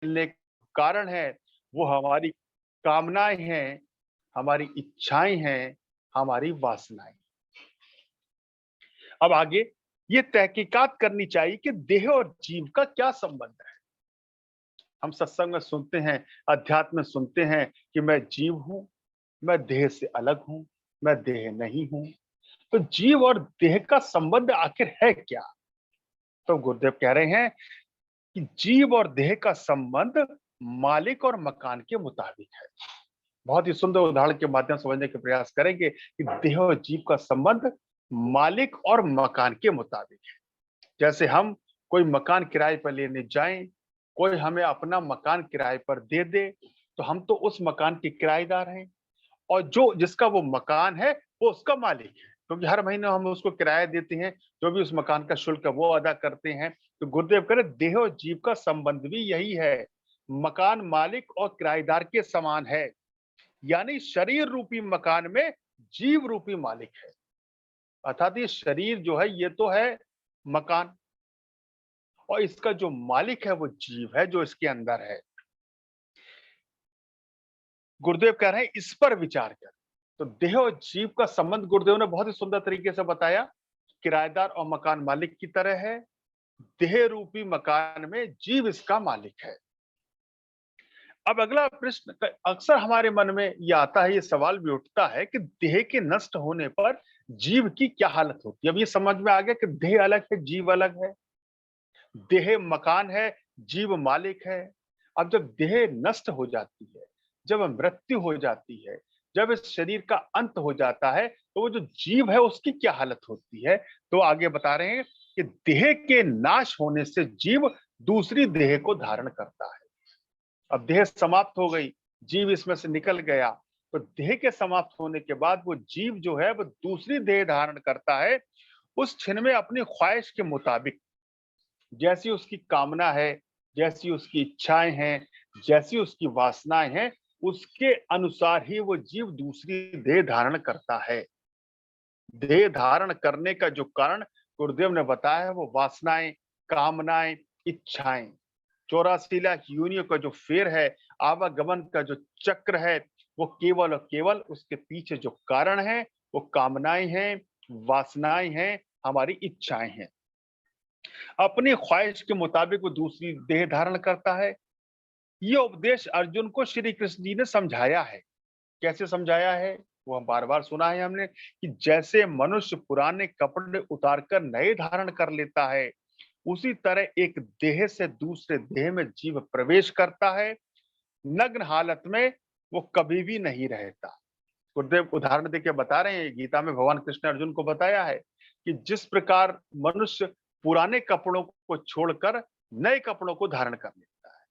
मिलने का कारण है, वो हमारी कामनाएँ हैं, हमारी इच्छाएँ हैं, हमारी वासनाएँ। अब आगे ये तहकीकात करनी चाहिए कि देह और जीव का क्या संबंध है। हम सत्संग में सुनते हैं, अध्यात्म में सुनते हैं कि मैं जीव हूँ, मैं देह से अलग हूँ, मैं देह नहीं हूँ। तो जीव और देह का संबंध आखिर है क्या? तो गुरुदेव कह रहे हैं कि जीव और देह का संबंध मालिक और मकान के मुताबिक है। बहुत ही सुंदर उदाहरण के माध्यम से समझने के प्रयास करेंगे कि देह और जीव का संबंध मालिक और मकान के मुताबिक है। जैसे हम कोई मकान किराए पर लेने जाएं, कोई हमें अपना मकान किराए पर दे दे, तो हम तो उस मकान के किराएदार हैं और जो जिसका वो मकान है, वो उसका मालिक है। क्योंकि हर महीने हम उसको किराया देते हैं, जो भी उस मकान का शुल्क है, वो अदा करते हैं। तो गुरुदेव कह रहे देह और जीव का संबंध भी यही है। मकान मालिक और किराएदार के समान है। यानी शरीर रूपी मकान में जीव रूपी मालिक है। अर्थात ये शरीर जो है, ये तो है मकान और इसका जो मालिक है वो जीव है जो इसके अंदर है। गुरुदेव कह रहे हैं इस पर विचार कर। तो देह और जीव का संबंध गुरुदेव ने बहुत ही सुंदर तरीके से बताया। किराएदार और मकान मालिक की तरह है। देह रूपी मकान में जीव इसका मालिक है। अब अगला प्रश्न अक्सर हमारे मन में ये आता है, ये सवाल भी उठता है कि देह के नष्ट होने पर जीव की क्या हालत होती है। अब ये समझ में आ गया कि देह अलग है, जीव अलग है। देह मकान है, जीव मालिक है। अब जब देह नष्ट हो जाती है, जब मृत्यु हो जाती है, जब इस शरीर का अंत हो जाता है, तो वो जो जीव है उसकी क्या हालत होती है। तो आगे बता रहे हैं कि देह के नाश होने से जीव दूसरी देह को धारण करता है। अब देह समाप्त हो गई, जीव इसमें से निकल गया, तो देह के समाप्त होने के बाद वो जीव जो है वो दूसरी देह धारण करता है। उस क्षण में अपनी ख्वाहिश के मुताबिक, जैसी उसकी कामना है, जैसी उसकी इच्छाएं हैं, जैसी उसकी वासनाएं हैं, उसके अनुसार ही वो जीव दूसरी देह धारण करता है। देह धारण करने का जो कारण गुरुदेव ने बताया है वो वासनाएं, कामनाएं, इच्छाएं। 84 लाख योनियों का जो फेर है, आवागमन का जो चक्र है, वो केवल और केवल उसके पीछे जो कारण है वो कामनाएं हैं, वासनाएं हैं, हमारी इच्छाएं हैं। अपनी ख्वाहिश के मुताबिक वो दूसरी देह धारण करता है। ये उपदेश अर्जुन को श्री कृष्ण जी ने समझाया है। कैसे समझाया है? वो हम बार-बार सुना है हमने कि जैसे मनुष्य पुराने कपड़े उतारकर नए धारण कर लेता है, उसी तरह एक देह से दूसरे देह में जीव प्रवेश करता है। नग्न हालत में वो कभी भी नहीं रहता। गुरुदेव उदाहरण देके बता रहे हैं, गीता में भगवान कृष्ण ने अर्जुन को बताया है कि जिस प्रकार मनुष्य पुराने कपड़ों को छोड़कर नए कपड़ों को धारण कर लेता है।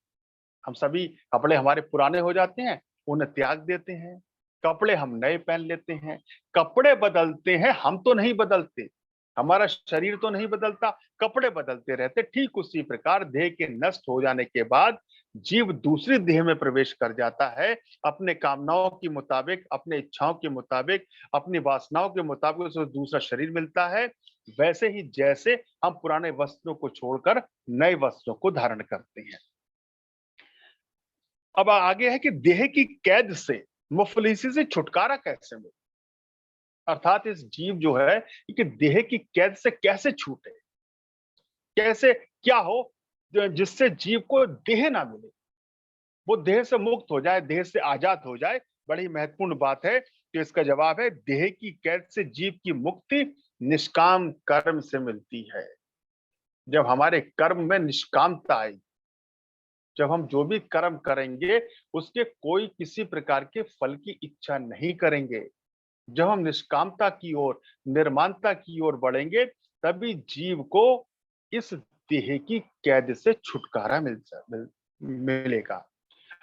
हम सभी कपड़े हमारे पुराने हो जाते हैं, उन्हें त्याग देते हैं, कपड़े हम नए पहन लेते हैं। कपड़े बदलते हैं, हम तो नहीं बदलते। हमारा शरीर तो नहीं बदलता, कपड़े बदलते रहते। ठीक उसी प्रकार देह के नष्ट हो जाने के बाद जीव दूसरी देह में प्रवेश कर जाता है। अपने कामनाओं के मुताबिक, अपने इच्छाओं के मुताबिक, अपनी वासनाओं के मुताबिक उसे दूसरा शरीर मिलता है। वैसे ही जैसे हम पुराने वस्त्रों को छोड़कर नए वस्त्रों को धारण करते हैं। अब आगे है कि देह की कैद से, मुफलिसी से छुटकारा कैसे मिले। अर्थात इस जीव जो है कि देह की कैद से कैसे छूटे, कैसे क्या हो जिससे जीव को देह ना मिले, वो देह से मुक्त हो जाए, देह से आजाद हो जाए। बड़ी महत्वपूर्ण बात है। तो इसका जवाब है देह की कैद से जीव की मुक्ति निष्काम कर्म से मिलती है। जब हमारे कर्म में निष्कामता आई, जब हम जो भी कर्म करेंगे उसके कोई किसी प्रकार के फल की इच्छा नहीं करेंगे, जब हम निष्कामता की ओर, निर्माणता की ओर बढ़ेंगे, तभी जीव को इस देह की कैद से छुटकारा मिलेगा।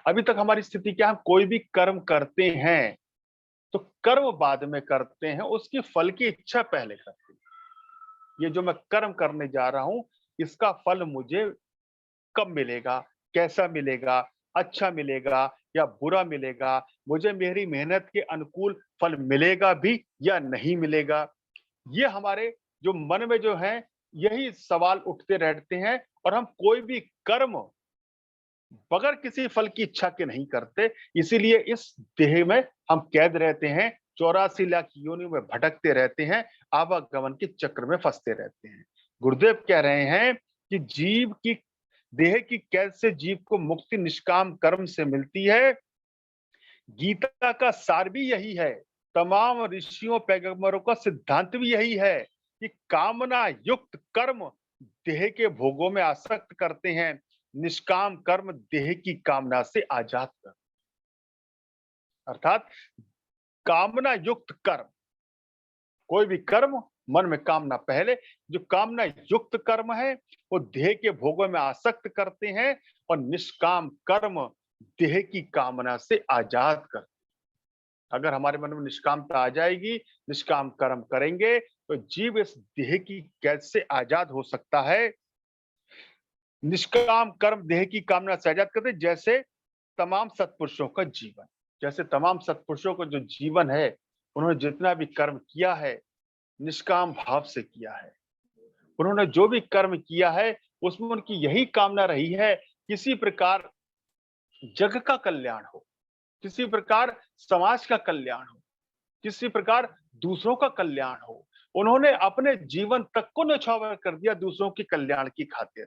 अभी तक हमारी स्थिति क्या है? कोई भी कर्म करते हैं तो कर्म बाद में करते हैं, उसकी फल की इच्छा पहले करते हैं। ये जो मैं कर्म करने जा रहा हूं, इसका फल मुझे कब मिलेगा, कैसा मिलेगा, अच्छा मिलेगा या बुरा मिलेगा, मुझे मेरी मेहनत के अनुकूल फल मिलेगा भी या नहीं मिलेगा। ये हमारे जो मन में जो है, यही सवाल उठते रहते हैं और हम कोई भी कर्म बगैर किसी फल की इच्छा के नहीं करते। इसीलिए इस देह में हम कैद रहते हैं, 84 लाख योनियों में भटकते रहते हैं, आवागमन के चक्र में फंसते रहते हैं। गुरुदेव कह रहे हैं कि जीव की देह की कैद से जीव को मुक्ति निष्काम कर्म से मिलती है। गीता का सार भी यही है, तमाम ऋषियों पैगंबरों का सिद्धांत भी यही है कि कामना युक्त कर्म देह के भोगों में आसक्त करते हैं, निष्काम कर्म देह की कामना से आजाद कर, अर्थात कामना युक्त कर्म, कोई भी कर्म मन में कामना पहले, जो कामना युक्त कर्म है वो देह के भोगों में आसक्त करते हैं, और निष्काम कर्म देह की कामना से आजाद कर। अगर हमारे मन में निष्कामता आ जाएगी, निष्काम कर्म करेंगे, तो जीव इस देह की कैद से आजाद हो सकता है। निष्काम कर्म देह की कामना से आजाद करते, जैसे तमाम सत्पुरुषों का जीवन, जैसे तमाम सत्पुरुषों का जो जीवन है, उन्होंने जितना भी कर्म किया है निष्काम भाव से किया है। उन्होंने जो भी कर्म किया है उसमें उनकी यही कामना रही है, किसी प्रकार जग का कल्याण हो, किसी प्रकार समाज का कल्याण हो, किसी प्रकार दूसरों का कल्याण हो। उन्होंने अपने जीवन तक को न्यौछावर कर दिया दूसरों के कल्याण की खातिर।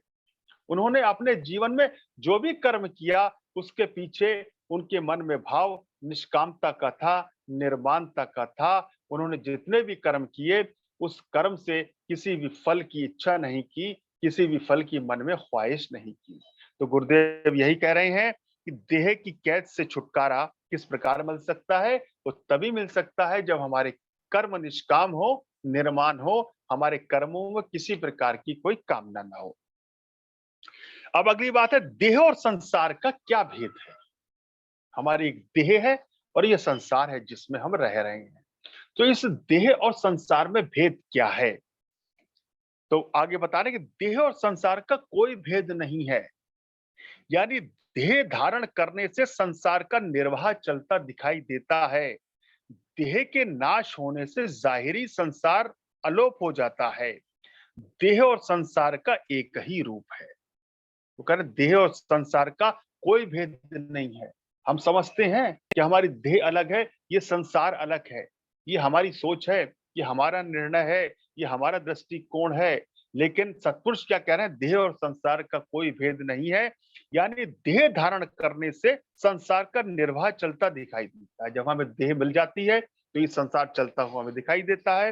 उन्होंने अपने जीवन में जो भी कर्म किया उसके पीछे उनके मन में भाव निष्कामता का था, निर्माणता का था। उन्होंने जितने भी कर्म किए उस कर्म से किसी भी फल की इच्छा नहीं की, किसी भी फल की मन में ख्वाहिश नहीं की। तो गुरुदेव यही कह रहे हैं कि देह की कैद से छुटकारा किस प्रकार मिल सकता है? वो तभी मिल सकता है जब हमारे कर्म निष्काम हो, निर्माण हो, हमारे कर्मों में किसी प्रकार की कोई कामना ना हो। अब अगली बात है, देह और संसार का क्या भेद है? हमारी एक देह है और ये संसार है जिसमें हम रह रहे हैं। तो इस देह और संसार में भेद क्या है? तो आगे बता रहे हैं कि देह और संसार का कोई भेद नहीं है। यानी देह धारण करने से संसार का निर्वाह चलता दिखाई देता है। देह के नाश होने से जाहिरी संसार अलोप हो जाता है। देह और संसार का एक ही रूप है। वो कह रहे देह और संसार का कोई भेद नहीं है। हम समझते हैं कि हमारी देह अलग है, ये संसार अलग है, ये हमारी सोच है, ये हमारा निर्णय है, ये हमारा दृष्टिकोण है। लेकिन सत्पुरुष क्या कह रहे हैं, देह और संसार का कोई भेद नहीं है। यानी देह धारण करने से संसार का निर्वाह चलता दिखाई देता है। जब हमें देह मिल जाती है तो ये संसार चलता हुआ हमें दिखाई देता है।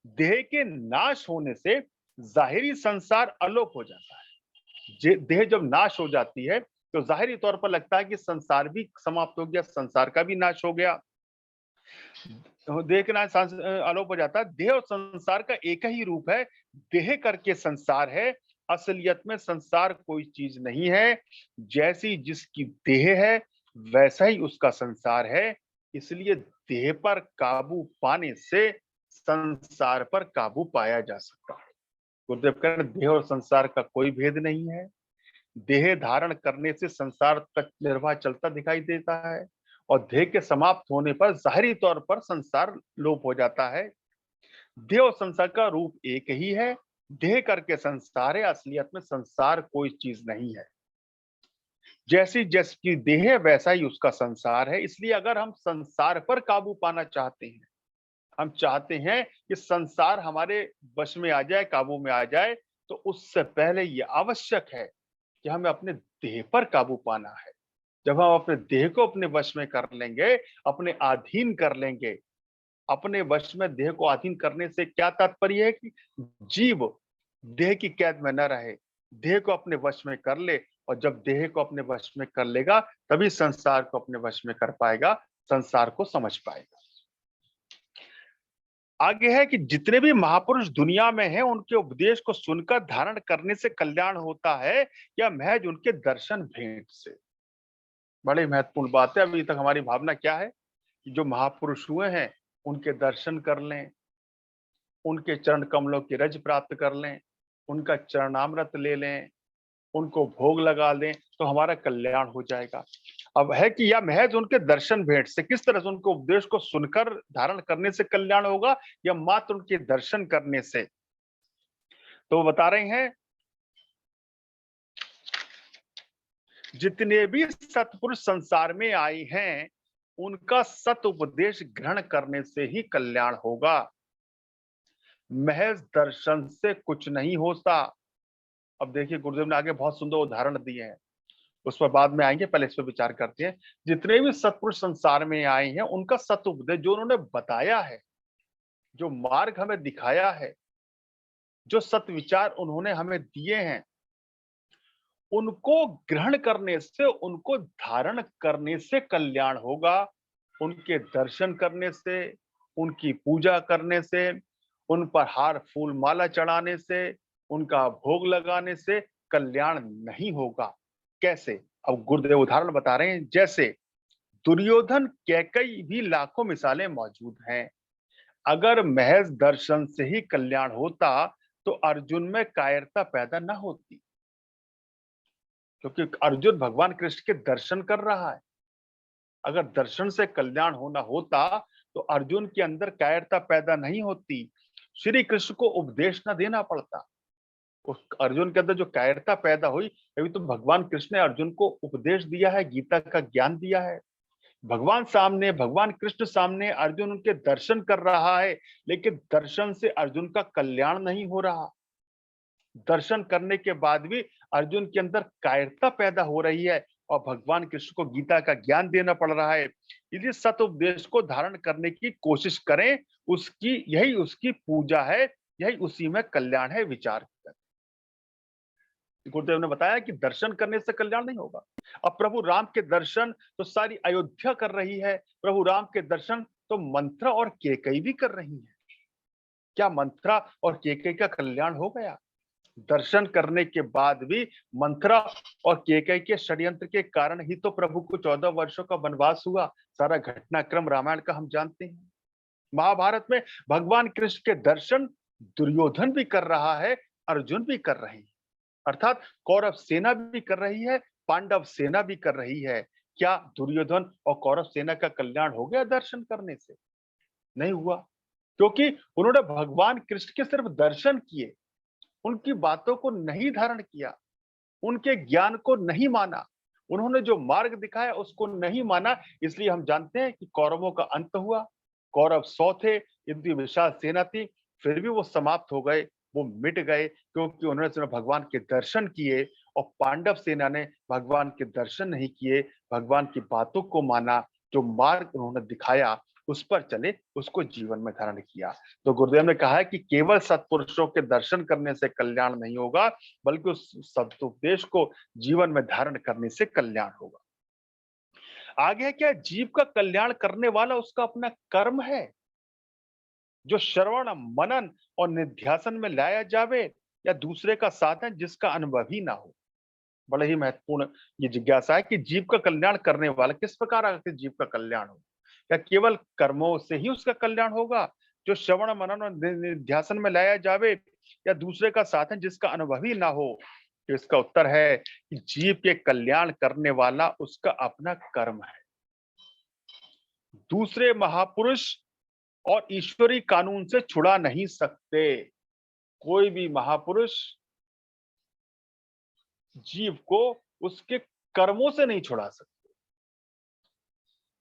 देह के नाश होने से जाहिरी संसार अलोप हो जाता है। देह जब नाश हो जाती है तो जाहिरी तौर पर लगता है कि संसार भी समाप्त हो गया, संसार का भी नाश हो गया। देह के नाश अलोप हो जाता है। देह और संसार का एक ही रूप है, देह करके संसार है। असलियत में संसार कोई चीज नहीं है। जैसी जिसकी देह है वैसा ही उसका संसार है। इसलिए देह पर काबू पाने से संसार पर काबू पाया जा सकता है। गुरुदेव कह रहे देह और संसार का कोई भेद नहीं है। देह धारण करने से संसार तक निर्वाह चलता दिखाई देता है, और देह के समाप्त होने पर जाहिरी तौर पर संसार लोप हो जाता है। देह और संसार का रूप एक ही है। देह करके संसार है, असलियत में संसार कोई चीज नहीं है। जैसी जिसकी देह है वैसा ही उसका संसार है। इसलिए अगर हम संसार पर काबू पाना चाहते हैं, हम चाहते हैं कि संसार हमारे वश में आ जाए, काबू में आ जाए, तो उससे पहले ये आवश्यक है कि हमें अपने देह पर काबू पाना है। जब हम अपने देह को अपने वश में कर लेंगे, अपने अधीन कर लेंगे, अपने वश में देह को अधीन करने से क्या तात्पर्य है कि जीव देह की कैद में न रहे, देह को अपने वश में कर ले। और जब देह को अपने वश में कर लेगा तभी संसार को अपने वश में कर पाएगा, संसार को समझ पाएगा। आगे है कि जितने भी महापुरुष दुनिया में हैं उनके उपदेश को सुनकर धारण करने से कल्याण होता है, या महज उनके दर्शन भेंट से। बड़ी महत्वपूर्ण बात है। अभी तक हमारी भावना क्या है कि जो महापुरुष हुए हैं उनके दर्शन कर लें, उनके चरण कमलों की रज प्राप्त कर लें, उनका चरणामृत ले लें, उनको भोग लगा दें तो हमारा कल्याण हो जाएगा। अब है कि या महज उनके दर्शन भेंट से, किस तरह से उनके उपदेश को सुनकर धारण करने से कल्याण होगा, या मात्र उनके दर्शन करने से। तो वो बता रहे हैं जितने भी सत्पुरुष संसार में आए हैं, उनका सत उपदेश ग्रहण करने से ही कल्याण होगा। महज दर्शन से कुछ नहीं होता। अब देखिए, गुरुदेव ने आगे बहुत सुंदर उदाहरण दिए हैं, उस पर बाद में आएंगे, पहले इस पर विचार करते हैं। जितने भी सत्पुरुष संसार में आए हैं, उनका सत उपदेश जो उन्होंने बताया है, जो मार्ग हमें दिखाया है, जो सत विचार उन्होंने हमें दिए हैं, उनको ग्रहण करने से, उनको धारण करने से कल्याण होगा। उनके दर्शन करने से, उनकी पूजा करने से, उन पर हार फूल माला चढ़ाने से, उनका भोग लगाने से कल्याण नहीं होगा। कैसे? अब गुरुदेव उदाहरण बता रहे हैं। जैसे दुर्योधन, कैकई भी लाखों मिसालें मौजूद हैं। अगर महज दर्शन से ही कल्याण होता तो अर्जुन में कायरता पैदा न होती, क्योंकि अर्जुन भगवान कृष्ण के दर्शन कर रहा है। अगर दर्शन से कल्याण होना होता तो अर्जुन के अंदर कायरता पैदा नहीं होती, श्री कृष्ण को उपदेश न देना पड़ता। उस अर्जुन के अंदर जो कायरता पैदा हुई, अभी तो भगवान कृष्ण ने अर्जुन को उपदेश दिया है, गीता का ज्ञान दिया है। भगवान सामने, भगवान कृष्ण सामने, अर्जुन उनके दर्शन कर रहा है, लेकिन दर्शन से अर्जुन का कल्याण नहीं हो रहा। दर्शन करने के बाद भी अर्जुन के अंदर कायरता पैदा हो रही है और भगवान कृष्ण को गीता का ज्ञान देना पड़ रहा है। इसलिए सत उपदेश को धारण करने की कोशिश करें, उसकी यही उसकी पूजा है, यही उसी में कल्याण है। विचार करें। गुरुदेव ने बताया कि दर्शन करने से कल्याण नहीं होगा। अब प्रभु राम के दर्शन तो सारी अयोध्या कर रही है, प्रभु राम के दर्शन तो मंथरा और कैकेयी भी कर रही है। क्या मंथरा और कैकेयी का कल्याण हो गया? दर्शन करने के बाद भी मंथरा और कैकेयी के षड्यंत्र के कारण ही तो प्रभु को 14 वर्षों का वनवास हुआ। सारा घटनाक्रम रामायण का हम जानते हैं। महाभारत में भगवान कृष्ण के दर्शन दुर्योधन भी कर रहा है, अर्जुन भी कर रहे हैं। अर्थात कौरव सेना भी कर रही है, पांडव सेना भी कर रही है। क्या दुर्योधन और कौरव सेना का कल्याण हो गया दर्शन करने से? नहीं हुआ, क्योंकि उन्होंने भगवान कृष्ण के सिर्फ दर्शन किए, उनकी बातों को नहीं धारण किया, उनके ज्ञान को नहीं माना, उन्होंने जो मार्ग दिखाया उसको नहीं माना। इसलिए हम जानते हैं कि कौरवों का अंत हुआ। कौरव 100 थे, इतनी विशाल सेना थी, फिर भी वो समाप्त हो गए, वो मिट गए, क्योंकि उन्होंने सिर्फ भगवान के दर्शन किए। और पांडव सेना ने भगवान के दर्शन नहीं किए, भगवान की बातों को माना, जो मार्ग उन्होंने दिखाया उस पर चले, उसको जीवन में धारण किया। तो गुरुदेव ने कहा है कि केवल सत्पुरुषों के दर्शन करने से कल्याण नहीं होगा, बल्कि उस सदुपदेश को जीवन में धारण करने से कल्याण होगा। आगे है क्या? जीव का कल्याण करने वाला उसका अपना कर्म है, जो श्रवण, मनन और निध्यासन में लाया जावे, या दूसरे का साधन जिसका अनुभव ही ना हो। बड़ा ही महत्वपूर्ण ये जिज्ञासा है कि जीव का कल्याण करने वाला किस प्रकार आकर जीव का कल्याण हो? क्या केवल कर्मों से ही उसका कल्याण होगा, जो श्रवण, मनन और निध्यासन में लाया जावे, या दूसरे का साधन जिसका अनुभव ही ना हो? तो इसका उत्तर है कि जीव के कल्याण करने वाला उसका अपना कर्म है। दूसरे महापुरुष और ईश्वरी कानून से छुड़ा नहीं सकते। कोई भी महापुरुष जीव को उसके कर्मों से नहीं छुड़ा सकते।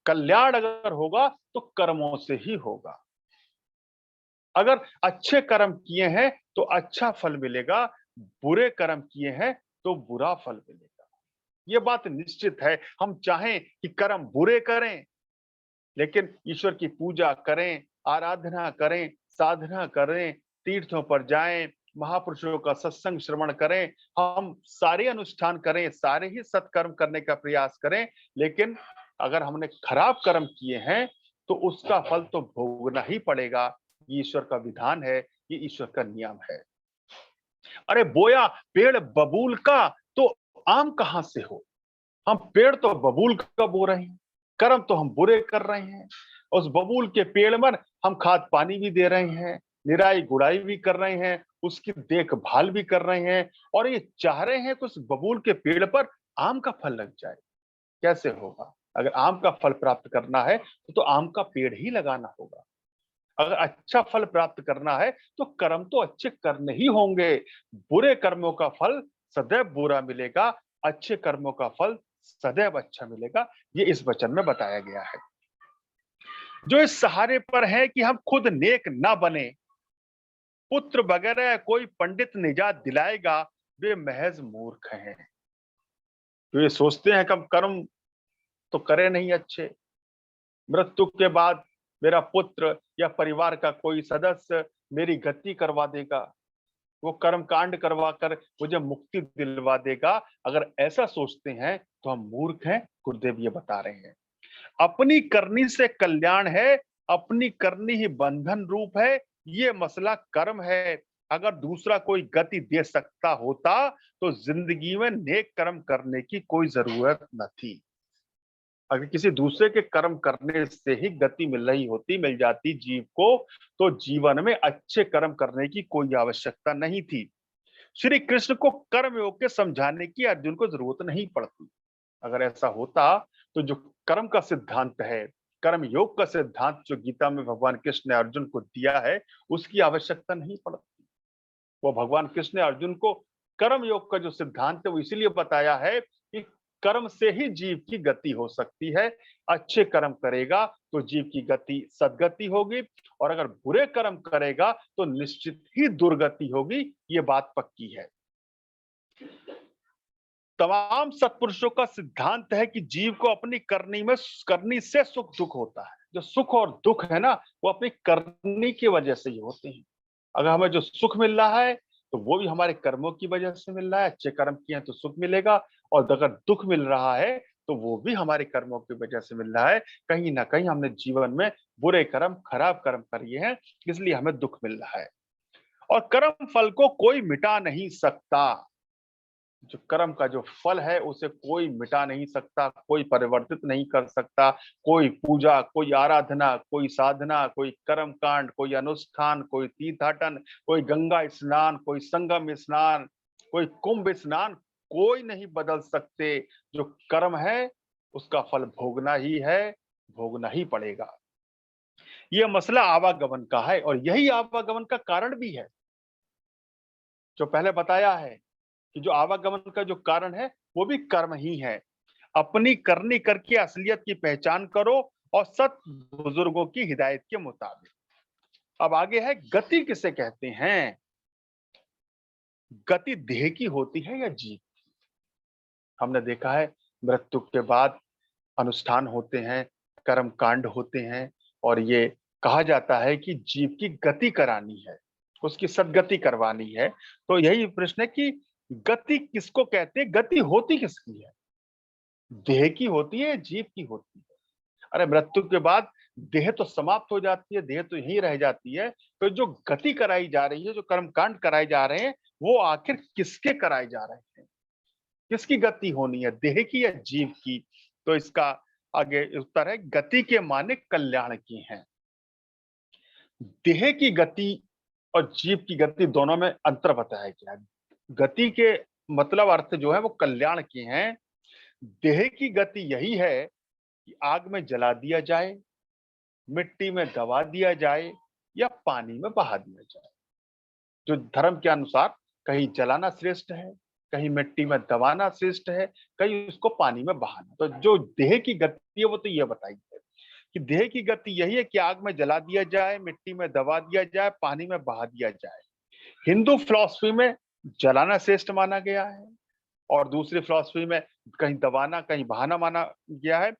कल्याण अगर होगा तो कर्मों से ही होगा। अगर अच्छे कर्म किए हैं तो अच्छा फल मिलेगा, बुरे कर्म किए हैं तो बुरा फल मिलेगा। ये बात निश्चित है। हम चाहें कि कर्म बुरे करें, लेकिन ईश्वर की पूजा करें, आराधना करें, साधना करें, तीर्थों पर जाएं, महापुरुषों का सत्संग श्रवण करें, हम सारे अनुष्ठान करें, सारे ही सत्कर्म करने का प्रयास करें, लेकिन अगर हमने खराब कर्म किए हैं तो उसका फल तो भोगना ही पड़ेगा। ये ईश्वर का विधान है, ये ईश्वर का नियम है। अरे बोया पेड़ बबूल का तो आम कहां से हो? हम पेड़ तो बबूल का बो रहे हैं, कर्म तो हम बुरे कर रहे हैं। उस बबूल के पेड़ में हम खाद पानी भी दे रहे हैं, निराई गुड़ाई भी कर रहे हैं, उसकी देखभाल भी कर रहे हैं, और ये चाह रहे हैं कि उस बबूल के पेड़ पर आम का फल लग जाए। कैसे होगा? अगर आम का फल प्राप्त करना है तो आम का पेड़ ही लगाना होगा। अगर अच्छा फल प्राप्त करना है तो कर्म तो अच्छे करने ही होंगे। बुरे कर्मों का फल सदैव बुरा मिलेगा, अच्छे कर्मों का फल सदैव अच्छा मिलेगा। ये इस वचन में बताया गया है। जो इस सहारे पर है कि हम खुद नेक ना बने, पुत्र वगैरह कोई पंडित निजात दिलाएगा, वे महज मूर्ख हैं। तो ये सोचते हैं कि हम कर्म तो करें नहीं अच्छे, मृत्यु के बाद मेरा पुत्र या परिवार का कोई सदस्य मेरी गति करवा देगा, वो कर्म कांड करवा कर मुझे मुक्ति दिलवा देगा। अगर ऐसा सोचते हैं तो हम मूर्ख हैं, गुरुदेव ये बता रहे हैं। अपनी करनी से कल्याण है, अपनी करनी ही बंधन रूप है, ये मसला कर्म है। अगर दूसरा कोई गति दे सकता होता तो जिंदगी में नेक कर्म करने की कोई जरूरत न थी। अगर किसी दूसरे के कर्म करने से ही गति मिल जाती जीव को, तो जीवन में अच्छे कर्म करने की कोई आवश्यकता नहीं थी। श्री कृष्ण को कर्म योग के समझाने की अर्जुन को जरूरत नहीं पड़ती। अगर ऐसा होता तो जो कर्म का सिद्धांत है, कर्म योग का सिद्धांत जो गीता में भगवान कृष्ण ने अर्जुन को दिया है, उसकी आवश्यकता नहीं पड़ती। वो भगवान कृष्ण ने अर्जुन को कर्म योग का जो सिद्धांत है वो इसीलिए बताया है कि कर्म से ही जीव की गति हो सकती है। अच्छे कर्म करेगा तो जीव की गति सदगति होगी, और अगर बुरे कर्म करेगा तो निश्चित ही दुर्गति होगी। ये बात पक्की है। तमाम सत्पुरुषों का सिद्धांत है कि जीव को अपनी करनी से सुख दुख होता है। जो सुख और दुख है ना, वो अपनी करनी की वजह से ही होते हैं। अगर हमें जो सुख मिल रहा है तो वो भी हमारे कर्मों की वजह से मिल रहा है। अच्छे कर्म किए हैं तो सुख मिलेगा, और अगर दुख मिल रहा है तो वो भी हमारे कर्मों की वजह से मिल रहा है। कहीं ना कहीं हमने जीवन में बुरे कर्म, खराब कर्म किए हैं, इसलिए हमें दुख मिल रहा है। और कर्म फल को कोई मिटा नहीं सकता। जो कर्म का जो फल है उसे कोई मिटा नहीं सकता, कोई परिवर्तित नहीं कर सकता। कोई पूजा, कोई आराधना, कोई साधना, कोई कर्म कांड, कोई अनुष्ठान, कोई तीर्थाटन, कोई गंगा स्नान, कोई संगम स्नान, कोई कुंभ स्नान, कोई नहीं बदल सकते। जो कर्म है उसका फल भोगना ही है, भोगना ही पड़ेगा। यह मसला आवागमन का है, और यही आवागमन का कारण भी है जो पहले बताया है कि जो आवागमन का जो कारण है वो भी कर्म ही है। अपनी करनी करके असलियत की पहचान करो, और सत बुजुर्गों की हिदायत के मुताबिक। अब आगे है, गति किसे कहते हैं? गति देह की होती है या जीव? हमने देखा है मृत्यु के बाद अनुष्ठान होते हैं, कर्म कांड होते हैं, और ये कहा जाता है कि जीव की गति करानी है, उसकी सदगति करवानी है। तो यही प्रश्न है कि गति किसको कहते हैं? गति होती किसकी है? देह की होती है, जीव की होती है? अरे मृत्यु के बाद देह तो समाप्त हो जाती है, देह तो यहीं रह जाती है। तो जो गति कराई जा रही है, जो कर्मकांड कराए जा रहे हैं, वो आखिर किसके कराए जा रहे हैं? किसकी गति होनी है, देह की या जीव की? तो इसका आगे उत्तर है, गति के माने कल्याण की है। देह की गति और जीव की गति दोनों में अंतर बताया गया है। गति के मतलब अर्थ जो है वो कल्याण की हैं। देह की गति यही है कि आग में जला दिया जाए, मिट्टी में दबा दिया जाए, या पानी में बहा दिया जाए। जो धर्म के अनुसार कहीं जलाना श्रेष्ठ है, कहीं मिट्टी में दबाना श्रेष्ठ है, कहीं उसको पानी में बहाना। तो जो देह की गति है वो तो ये बताई है कि देह की गति यही है कि आग में जला दिया जाए, मिट्टी में दबा दिया जाए, पानी में बहा दिया जाए। हिंदू फिलॉसफी में जलाना श्रेष्ठ माना गया है, और दूसरी फिलॉसफी में कहीं दबाना, कहीं बहाना माना गया है।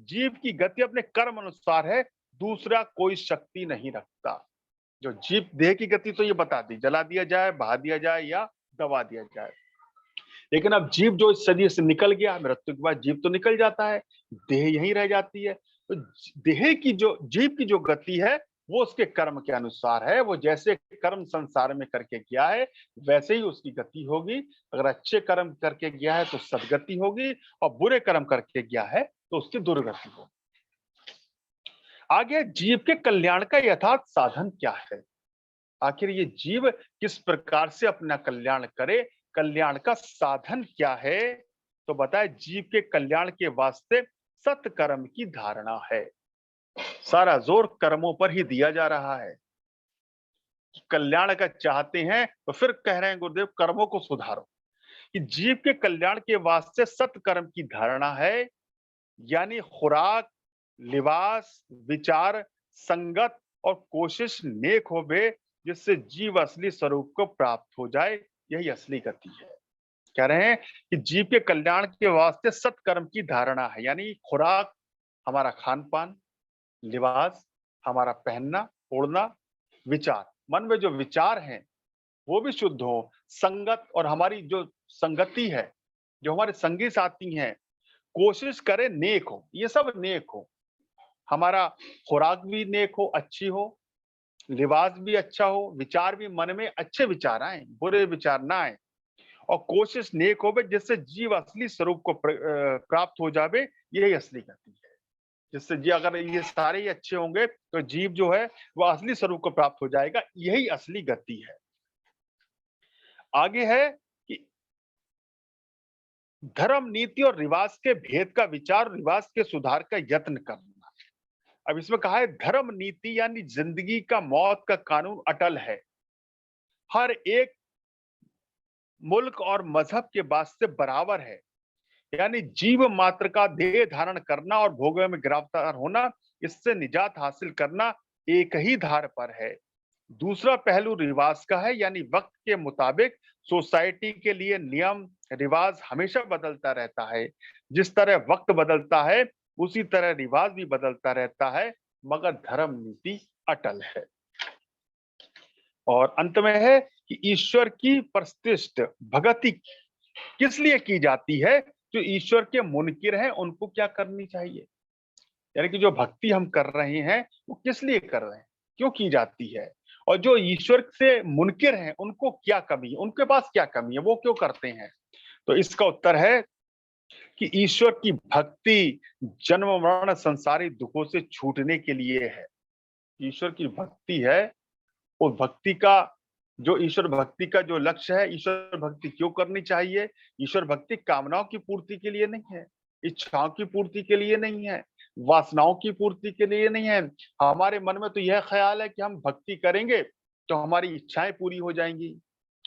जीव की गति अपने कर्म अनुसार है, दूसरा कोई शक्ति नहीं रखता। जो जीव देह की गति तो ये बता दी, जला दिया जाए, बहा दिया जाए, या दबा दिया जाए। लेकिन अब जीव जो इस शरीर से निकल गया, मृत्यु के बाद जीव तो निकल जाता है, देह यहीं रह जाती है। तो देह की जो, जीव की जो गति है वो उसके कर्म के अनुसार है। वो जैसे कर्म संसार में करके गया है वैसे ही उसकी गति होगी। अगर अच्छे कर्म करके गया है तो सदगति होगी, और बुरे कर्म करके गया है तो उसकी दुर्गति होगी। आगे, जीव के कल्याण का यथार्थ साधन क्या है? आखिर ये जीव किस प्रकार से अपना कल्याण करे, कल्याण का साधन क्या है? तो बताए, जीव के कल्याण के वास्ते सत्कर्म की धारणा है। सारा जोर कर्मों पर ही दिया जा रहा है। कल्याण का चाहते हैं तो फिर कह रहे हैं गुरुदेव कर्मों को सुधारो। कि जीव के कल्याण के वास्ते सत्कर्म की धारणा है, यानी खुराक, लिबास, विचार, संगत और कोशिश नेक होवे, जिससे जीव असली स्वरूप को प्राप्त हो जाए। यही असली गति है। कह रहे हैं कि जीव के कल्याण के वास्ते सत्कर्म की धारणा है, यानी खुराक हमारा खान पान, लिबास हमारा पहनना ओढ़ना, विचार मन में जो विचार हैं वो भी शुद्ध हो, संगत और हमारी जो संगति है, जो हमारे संगी साथी हैं, कोशिश करें नेक हो, ये सब नेक हो। हमारा खुराक भी नेक हो, अच्छी हो, लिबास भी अच्छा हो, विचार भी मन में अच्छे विचार आए, बुरे विचार ना आए, और कोशिश नेक होवे, जिससे जीव असली स्वरूप को प्राप्त हो जावे। यही असली गति है। जिससे जी अगर ये सारे ही अच्छे होंगे तो जीव जो है वह असली स्वरूप को प्राप्त हो जाएगा। यही असली गति है। आगे है कि धर्म, नीति और रिवाज के भेद का विचार, रिवाज के सुधार का यत्न करना। अब इसमें कहा है धर्म नीति यानी जिंदगी का मौत का कानून अटल है। हर एक मुल्क और मजहब के वास्ते बराबर है, यानी जीव मात्र का देह धारण करना और भोगों में गिरफ्तार होना, इससे निजात हासिल करना एक ही धार पर है। दूसरा पहलू रिवाज का है, यानी वक्त के मुताबिक सोसाइटी के लिए नियम रिवाज हमेशा बदलता रहता है। जिस तरह वक्त बदलता है उसी तरह रिवाज भी बदलता रहता है, मगर धर्म नीति अटल है। और अंत में है कि ईश्वर की प्रतिष्ठ भगति किस लिए की जाती है? जो ईश्वर के मुनकिर हैं उनको क्या करनी चाहिए, यानी कि जो भक्ति हम कर रहे हैं वो किस लिए कर रहे हैं, क्यों की जाती है, और जो ईश्वर से मुनकिर हैं उनको क्या कमी है, उनके पास क्या कमी है, वो क्यों करते हैं? तो इसका उत्तर है कि ईश्वर की भक्ति जन्म मरण संसारी दुखों से छूटने के लिए है। ईश्वर की भक्ति है, वो भक्ति का जो ईश्वर भक्ति का जो लक्ष्य है, ईश्वर भक्ति क्यों करनी चाहिए? ईश्वर भक्ति कामनाओं की पूर्ति के लिए नहीं है, इच्छाओं की पूर्ति के लिए नहीं है, वासनाओं की पूर्ति के लिए नहीं है। हमारे मन में तो यह ख्याल है कि हम भक्ति करेंगे तो हमारी इच्छाएं पूरी हो जाएंगी,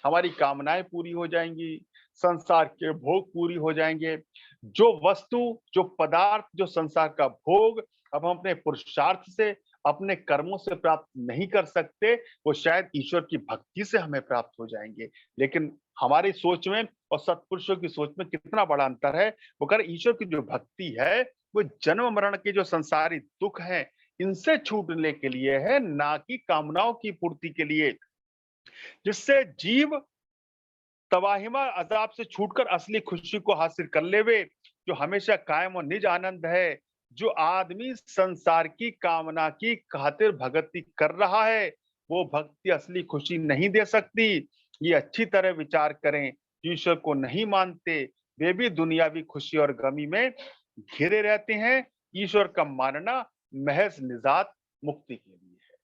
हमारी कामनाएं पूरी हो जाएंगी, संसार के भोग पूरी हो जाएंगे। जो वस्तु, जो पदार्थ, जो संसार का भोग अब हम अपने पुरुषार्थ से, अपने कर्मों से प्राप्त नहीं कर सकते, वो शायद ईश्वर की भक्ति से हमें प्राप्त हो जाएंगे। लेकिन हमारी सोच में और सत्पुरुषों की सोच में कितना बड़ा अंतर है। वो कह रहे ईश्वर की जो भक्ति है वो जन्म मरण के जो संसारी दुख हैं इनसे छूटने के लिए है, ना कि कामनाओं की पूर्ति के लिए, जिससे जीव तवाहिमा अजाब से छूटकर असली खुशी को हासिल कर लेवे, जो हमेशा कायम और निज आनंद है। जो आदमी संसार की कामना की खातिर भक्ति कर रहा है वो भक्ति असली खुशी नहीं दे सकती। ये अच्छी तरह विचार करें, ईश्वर को नहीं मानते वे भी दुनियावी खुशी और गमी में घिरे रहते हैं। ईश्वर का मानना महज निजात मुक्ति के लिए है।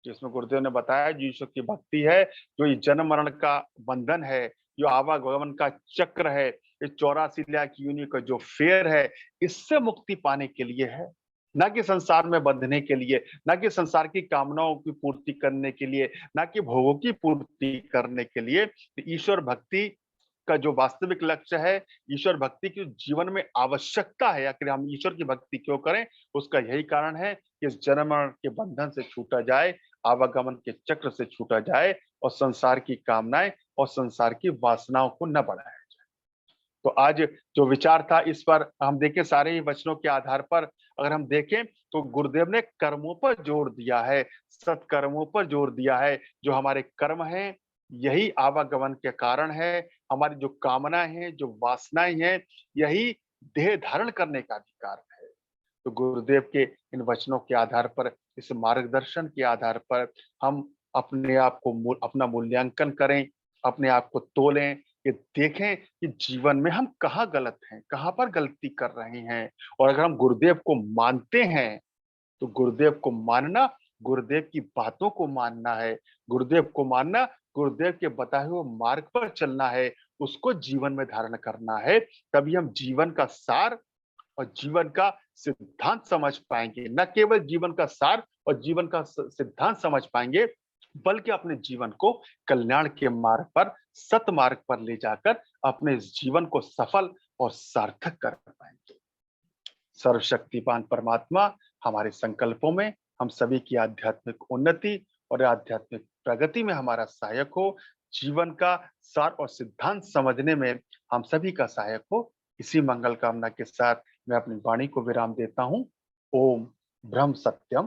जिसमें गुरुदेव ने बताया जो ईश्वर की भक्ति है, जो ये जन्म मरण का बंधन है, जो आवागमन का चक्र है, ये 84 लाख योनियों का जो फेर है, इससे मुक्ति पाने के लिए है, ना कि संसार में बंधने के लिए, ना कि संसार की कामनाओं की पूर्ति करने के लिए, ना कि भोगों की पूर्ति करने के लिए। तो ईश्वर भक्ति का जो वास्तविक लक्ष्य है, ईश्वर भक्ति की जीवन में आवश्यकता है, आखिर हम ईश्वर की भक्ति क्यों करें, उसका यही कारण है कि इस जन्म मरण के बंधन से छूटा जाए, आवागमन के चक्र से छूटा जाए और संसार की कामनाएं और संसार की वासनाओं को न बढ़ाया जाए। तो आज जो विचार था इस पर हम देखें, सारे ही वचनों के आधार पर अगर हम देखें तो गुरुदेव ने कर्मों पर जोर दिया है, सत्कर्मों पर जोर दिया है। जो हमारे कर्म हैं यही आवागमन के कारण है, हमारी जो कामनाएं हैं, जो वासनाएं हैं, यही देह धारण करने का भी कारण है। तो गुरुदेव के इन वचनों के आधार पर, इस मार्गदर्शन के आधार पर हम अपने आप को अपना मूल्यांकन करें, अपने आप को तोलें, ये देखें कि जीवन में हम कहाँ गलत हैं, कहाँ पर गलती कर रहे हैं। और अगर हम गुरुदेव को मानते हैं तो गुरुदेव को मानना, गुरुदेव की बातों को मानना है, गुरुदेव को मानना, गुरुदेव के बताए हुए मार्ग पर चलना है, उसको जीवन में धारण करना है। तभी हम जीवन का सार और जीवन का सिद्धांत समझ पाएंगे। न केवल जीवन का सार और जीवन का सिद्धांत समझ पाएंगे, बल्कि अपने जीवन को कल्याण के मार्ग पर, सतमार्ग पर ले जाकर अपने इस जीवन को सफल और सार्थक कर पाएंगे। सर्वशक्तिमान परमात्मा हमारे संकल्पों में, हम सभी की आध्यात्मिक उन्नति और आध्यात्मिक प्रगति में हमारा सहायक हो, जीवन का सार और सिद्धांत समझने में हम सभी का सहायक हो। इसी मंगल कामना के साथ मैं अपनी वाणी को विराम देता हूँ। ओम ब्रह्म सत्यम।